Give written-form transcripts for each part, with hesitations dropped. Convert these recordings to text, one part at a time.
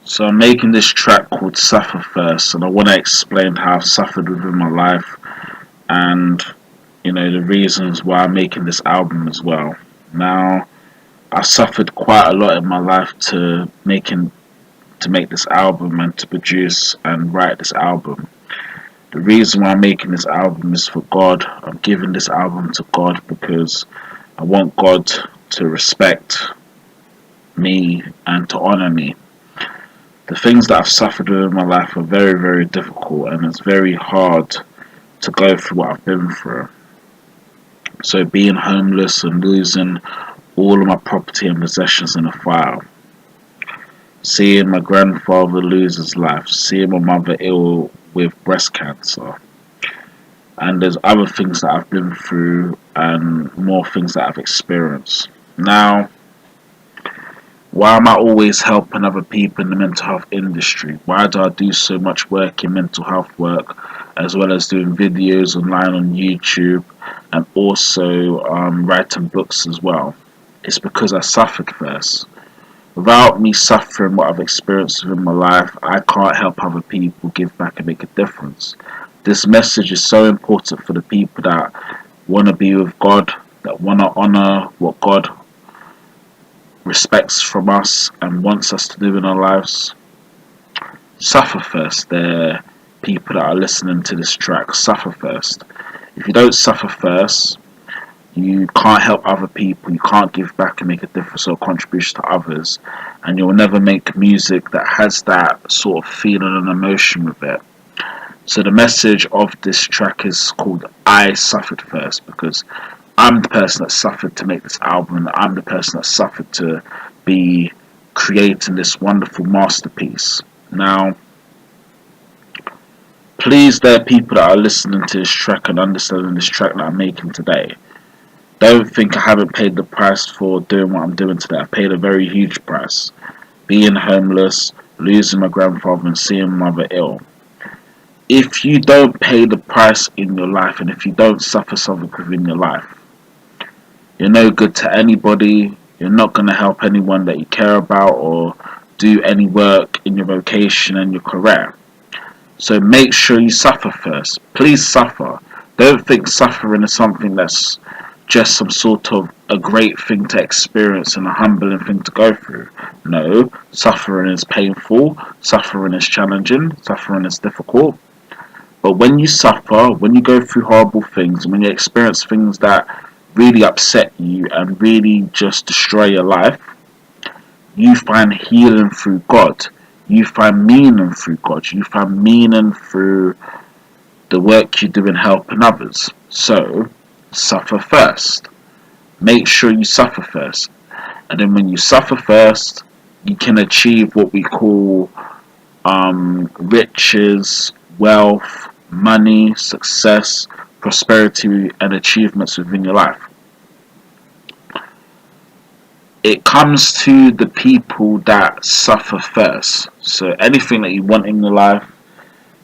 So I'm making this track called Suffer First, and I want to explain how I've suffered within my life and, the reasons why I'm making this album as well. Now, I suffered quite a lot in my life to make this album and to produce and write this album. The reason why I'm making this album is for God. I'm giving this album to God because I want God to respect me and to honor me. The things that I've suffered in my life are very, very difficult, and it's very hard to go through what I've been through. So being homeless and losing all of my property and possessions in a fire, seeing my grandfather lose his life, seeing my mother ill with breast cancer, and there's other things that I've been through and more things that I've experienced. Now, why am I always helping other people in the mental health industry? Why do I do so much work in mental health work, as well as doing videos online on YouTube and also writing books as well? It's because I suffered first. Without me suffering what I've experienced in my life, I can't help other people give back and make a difference. This message is so important for the people that want to be with God, that want to honor what God respects from us and wants us to do in our lives. Suffer first. They're people that are listening to this track. Suffer first. If you don't suffer first, you can't help other people, you can't give back and make a difference or contribution to others, and you'll never make music that has that sort of feeling and emotion with it. So the message of this track is called I Suffered First, because I'm the person that suffered to make this album, and I'm the person that suffered to be creating this wonderful masterpiece. Now, please, there are people that are listening to this track and understanding this track that I'm making today. Don't think I haven't paid the price for doing what I'm doing today. I paid a very huge price. Being homeless, losing my grandfather and seeing my mother ill. If you don't pay the price in your life, and if you don't suffer something within your life, you're no good to anybody. You're not going to help anyone that you care about or do any work in your vocation and your career. So make sure you suffer first. Please suffer. Don't think suffering is something that's just some sort of a great thing to experience and a humbling thing to go through. No, suffering is painful, suffering is challenging, suffering is difficult. But when you suffer, when you go through horrible things, when you experience things that really upset you and really just destroy your life, you find healing through God. You find meaning through God. You find meaning through the work you do in helping others. So, suffer first. Make sure you suffer first. And then when you suffer first, you can achieve what we call riches, wealth, money, success, prosperity, and achievements within your life. It comes to the people that suffer first. So anything that you want in your life,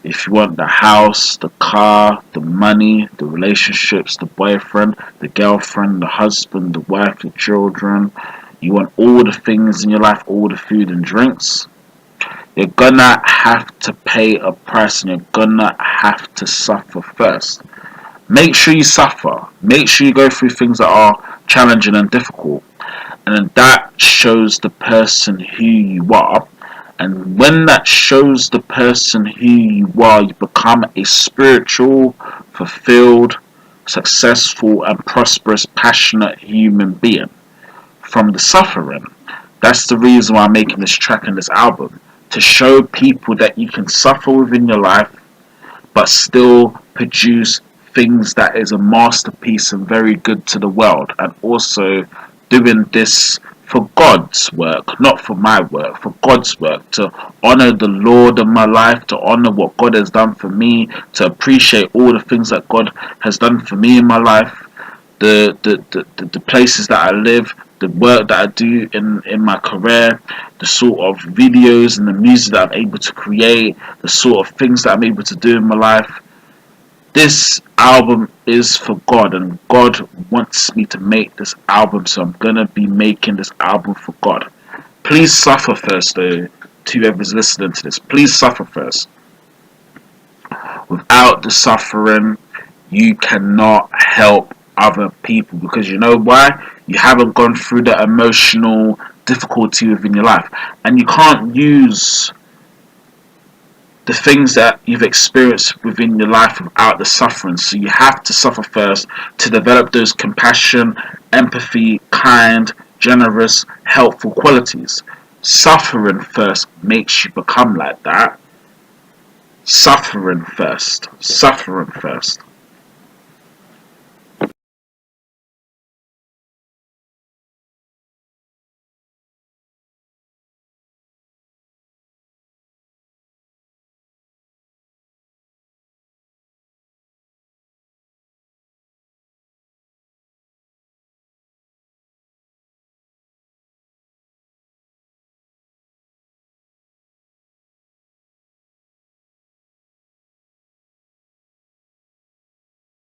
if you want the house, the car, the money, the relationships, the boyfriend, the girlfriend, the husband, the wife, the children, you want all the things in your life, all the food and drinks, you're gonna have to pay a price, and you're gonna have to suffer first. Make sure you suffer. Make sure you go through things that are challenging and difficult. And then that shows the person who you are. And when that shows the person who you are, you become a spiritual, fulfilled, successful, and prosperous, passionate human being from the suffering. That's the reason why I'm making this track and this album. To show people that you can suffer within your life, but still produce things that is a masterpiece and very good to the world. And also doing this for God's work, not for my work, for God's work, to honor the Lord in my life, to honor what God has done for me, to appreciate all the things that God has done for me in my life, the places that I live, the work that I do in my career, the sort of videos and the music that I'm able to create, the sort of things that I'm able to do in my life. This album is for God, and God wants me to make this album, so I'm gonna be making this album for God. Please suffer first though. to whoever's listening to this, please suffer first. Without the suffering, you cannot help other people, because you know why? You haven't gone through the emotional difficulty within your life, and you can't use the things that you've experienced within your life without the suffering. So you have to suffer first to develop those compassion, empathy, kind, generous, helpful qualities. Suffering first makes you become like that. Suffering first. Suffering first.